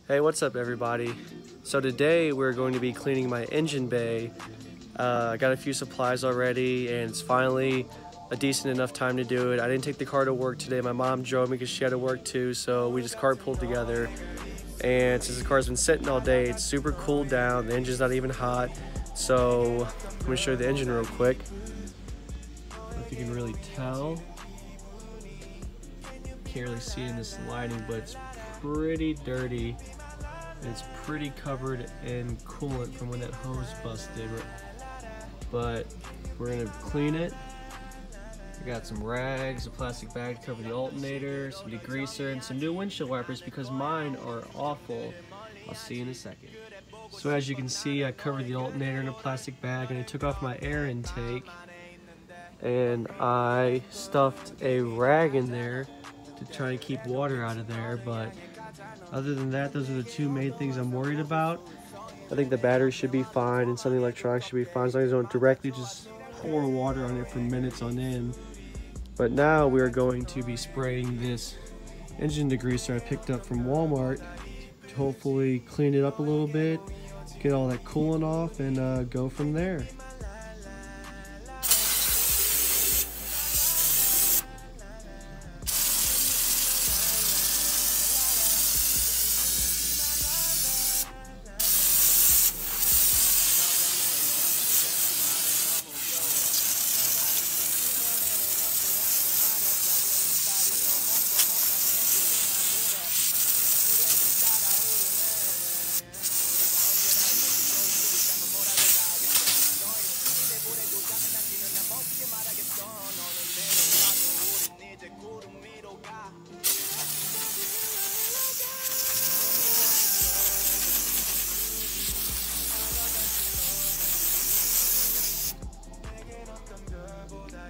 Hey, what's up everybody? So today we're going to be cleaning my engine bay. I got a few supplies already and it's finally a decent enough time to do it. I didn't take the car to work today. My mom drove me because she had to work too, so we just carpooled together. And since the car's been sitting all day, it's super cooled down. The engine's not even hot. So I'm gonna show you the engine real quick. I don't know if you can really tell. Can't really see in this lighting, but it's pretty dirty. It's pretty covered in coolant from when that hose busted. But we're gonna clean it. We got some rags, a plastic bag to cover the alternator, some degreaser, and some new windshield wipers because mine are awful. I'll see you in a second. So as you can see, I covered the alternator in a plastic bag and I took off my air intake and I stuffed a rag in there to try and keep water out of there, but other than that, those are the two main things I'm worried about. I think the battery should be fine and some of the electronics should be fine as long as I don't directly just pour water on it for minutes on end. But now we are going to be spraying this engine degreaser I picked up from Walmart to hopefully clean it up a little bit, get all that coolant off, and go from there.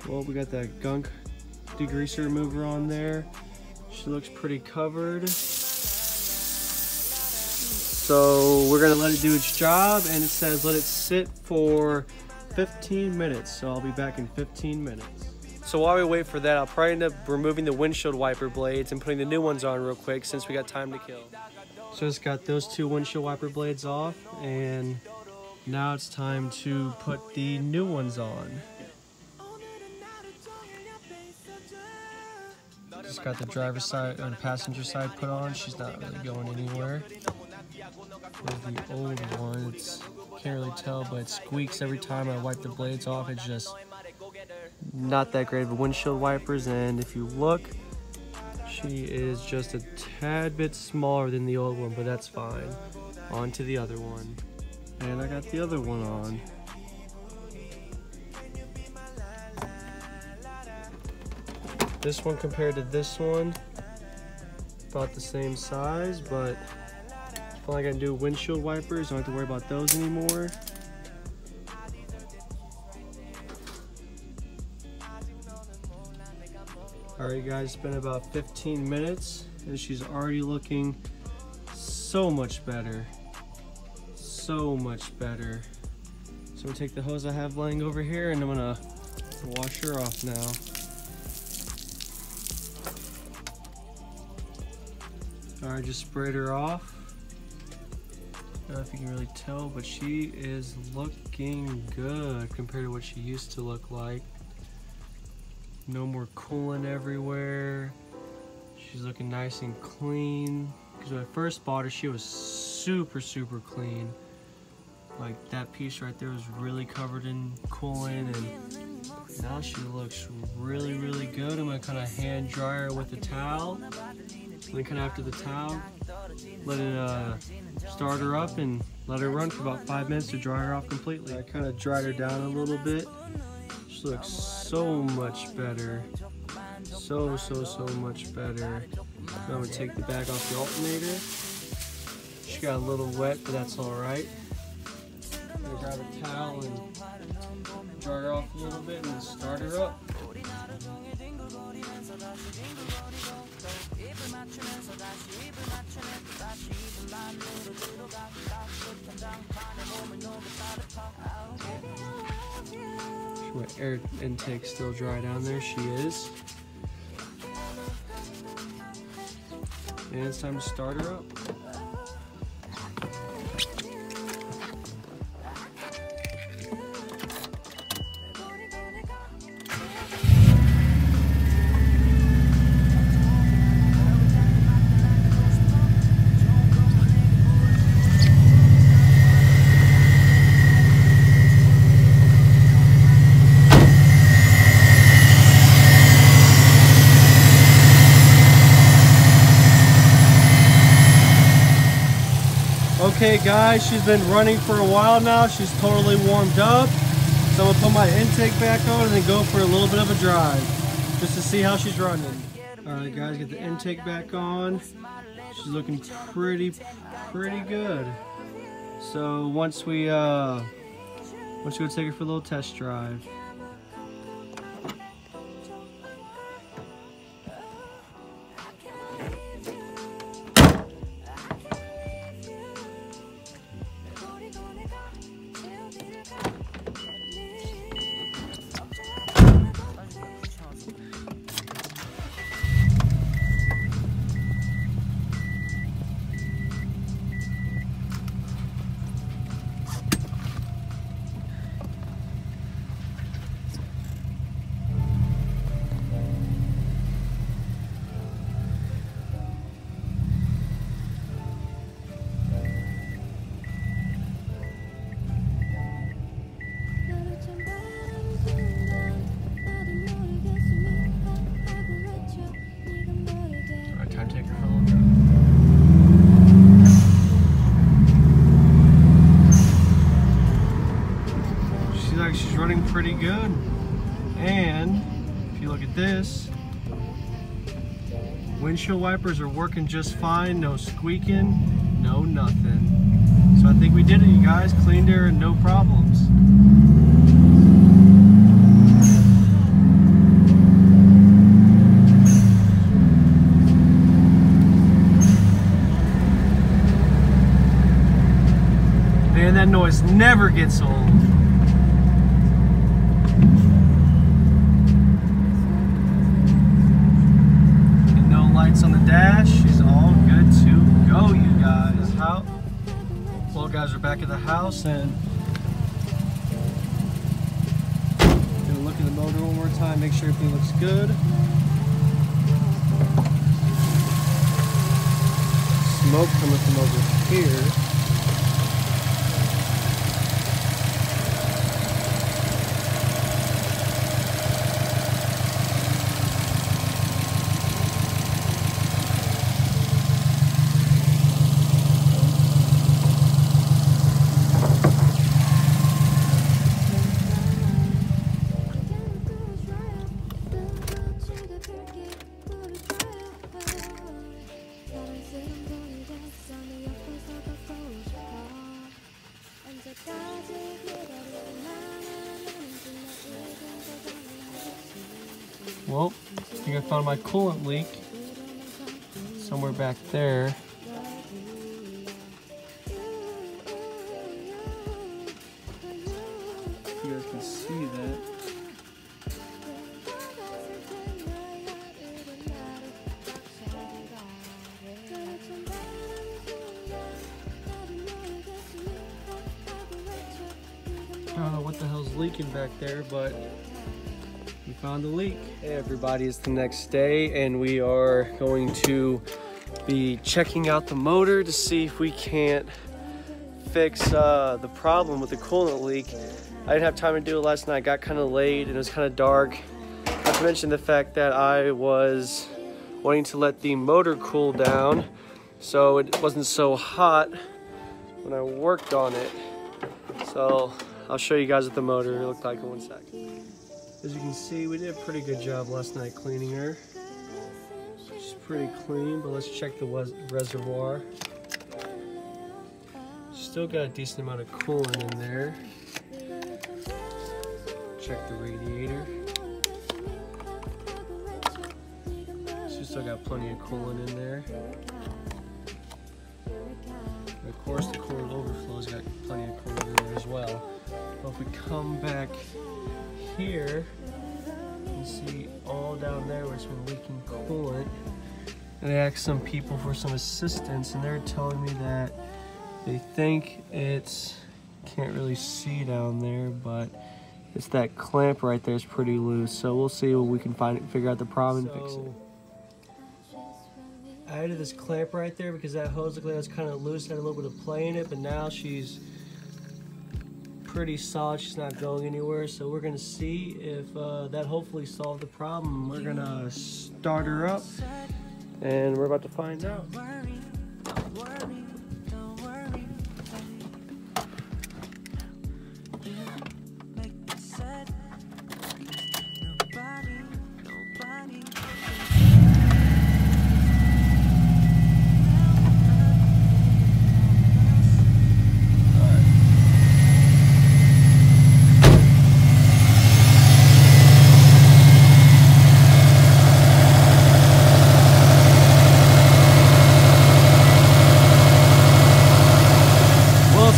Well, we got that gunk degreaser remover on there. She looks pretty covered. So we're gonna let it do its job, and it says let it sit for 15 minutes. So I'll be back in 15 minutes. So while we wait for that, I'll probably end up removing the windshield wiper blades and putting the new ones on real quick since we got time to kill. So just got those two windshield wiper blades off, and now it's time to put the new ones on. Just got the driver's side or the passenger side put on. She's not really going anywhere. There's the old one. It's can't really tell, but it squeaks every time I wipe the blades off. It's just not that great of windshield wipers. And if you look, she is just a tad bit smaller than the old one, but that's fine. On to the other one. And I got the other one on. This one compared to this one, about the same size, but if all I gotta do windshield wipers, I don't have to worry about those anymore. Alright guys, it's been about 15 minutes and she's already looking so much better. So much better. So I'm gonna take the hose I have laying over here and I'm gonna wash her off now. I just sprayed her off. I don't know if you can really tell, but she is looking good compared to what she used to look like. No more coolant everywhere. She's looking nice and clean. Because when I first bought her, she was super clean. Like that piece right there was really covered in coolant, and now she looks really good. I'm gonna kind of hand dry her with a towel. Then kind of after the towel, let it start her up and let her run for about 5 minutes to dry her off completely. I kind of dried her down a little bit. She looks so much better. So much better. Now I'm gonna take the bag off the alternator. She got a little wet, but that's all right. I'm gonna grab a towel and dry her off a little bit and then start her up. My air intake still dry down there. She is. And it's time to start her up. Okay guys, she's been running for a while now. She's totally warmed up. So I'm gonna put my intake back on and then go for a little bit of a drive just to see how she's running. Alright guys, get the intake back on. She's looking pretty good. So once we go take her for a little test drive. Time to take her for a little drive. She's running pretty good. And if you look at this, windshield wipers are working just fine, no squeaking, no nothing. So I think we did it, you guys. Cleaned her and no problems. Man, that noise never gets old. And no lights on the dash. She's all good to go, you guys. Well, guys, we're back at the house and gonna look at the motor one more time, make sure everything looks good. Smoke coming from over here. Well, I think I found my coolant leak somewhere back there. If you guys can see that. I don't know what the hell's leaking back there, but we found the leak. Hey everybody, it's the next day and we are going to be checking out the motor to see if we can't fix the problem with the coolant leak. I didn't have time to do it last night. I got kind of late and it was kind of dark. Not to mention the fact that I was wanting to let the motor cool down so it wasn't so hot when I worked on it. So I'll show you guys what the motor looked like in 1 second. As you can see, we did a pretty good job last night cleaning her. She's pretty clean, but let's check the reservoir. Still got a decent amount of coolant in there. Check the radiator. She's still got plenty of coolant in there. And of course, the coolant overflow's got plenty of coolant in there as well. But if we come back here, you can see all down there where it's been leaking coolant. And I asked some people for some assistance and they're telling me that they think it's, can't really see down there, but it's that clamp right there is pretty loose. So we'll see what we can figure out the problem and fix it. I added this clamp right there because that hose looked like it was kind of loose, had a little bit of play in it, but now she's pretty solid, she's not going anywhere. So we're gonna see if that hopefully solved the problem. We're gonna start her up and we're about to find out.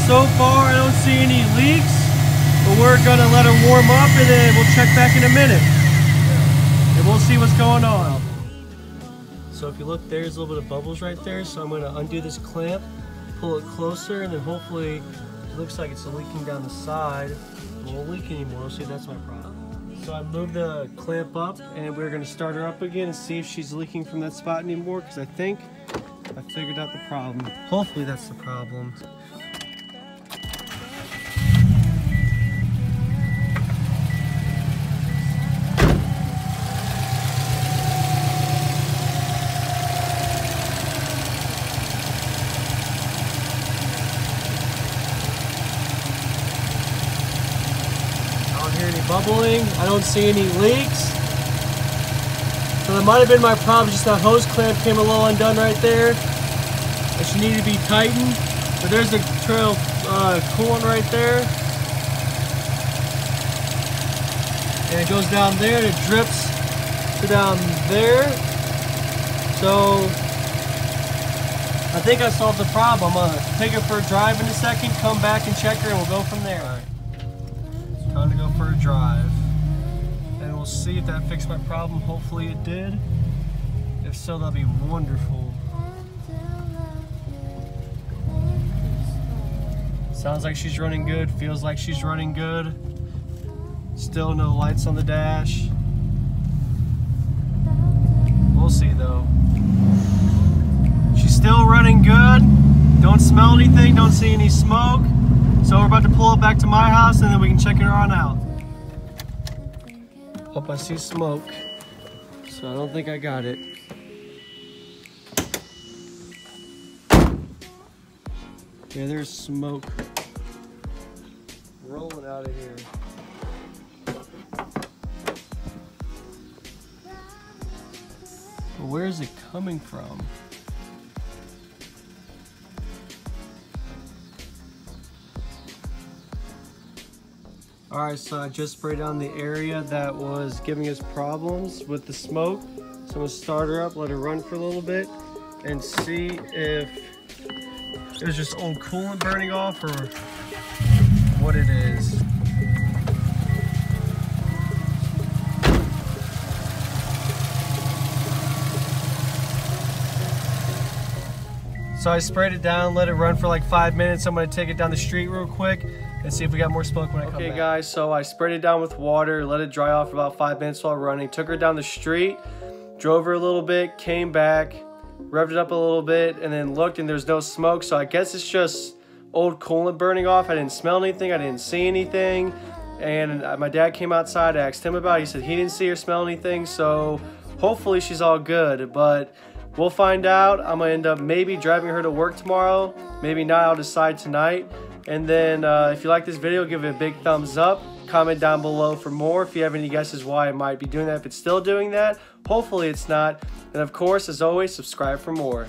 so far I don't see any leaks, but we're gonna let her warm up and then we'll check back in a minute. And we'll see what's going on. So if you look, there's a little bit of bubbles right there, so I'm gonna undo this clamp, pull it closer, and then hopefully it looks like it's leaking down the side. It won't leak anymore. We'll see, that's my problem. So I moved the clamp up and we're gonna start her up again and see if she's leaking from that spot anymore, because I think I figured out the problem. Hopefully that's the problem. Bubbling, I don't see any leaks. So that might have been my problem, just that hose clamp came a little undone right there. It should need to be tightened. But there's the trail coolant right there. And it goes down there and it drips to down there. So I think I solved the problem. I'm gonna take her for a drive in a second, come back and check her, and we'll go from there. All right. Time to go for a drive, and we'll see if that fixed my problem. Hopefully it did. If so, that'll be wonderful. Sounds like she's running good, feels like she's running good. Still no lights on the dash. We'll see though. She's still running good. Don't smell anything, don't see any smoke. So we're about to pull it back to my house and then we can check her on out. Hope I see smoke. So I don't think I got it. Yeah, there's smoke rolling out of here. But where is it coming from? Alright, so I just sprayed down the area that was giving us problems with the smoke. So I'm going to start her up, let her run for a little bit, and see if it was just old coolant burning off or what it is. So I sprayed it down, let it run for like 5 minutes. I'm going to take it down the street real quick and see if we got more smoke when I come back. Okay guys, so I sprayed it down with water, let it dry off for about 5 minutes while running, took her down the street, drove her a little bit, came back, revved it up a little bit, and then looked and there's no smoke. So I guess it's just old coolant burning off. I didn't smell anything, I didn't see anything. And my dad came outside, I asked him about it. He said he didn't see or smell anything, so hopefully she's all good. But we'll find out. I'm gonna end up maybe driving her to work tomorrow, maybe not, I'll decide tonight. And then if you like this video, give it a big thumbs up. Comment down below for more if you have any guesses why I might be doing that, if it's still doing that. Hopefully it's not. And of course, as always, subscribe for more.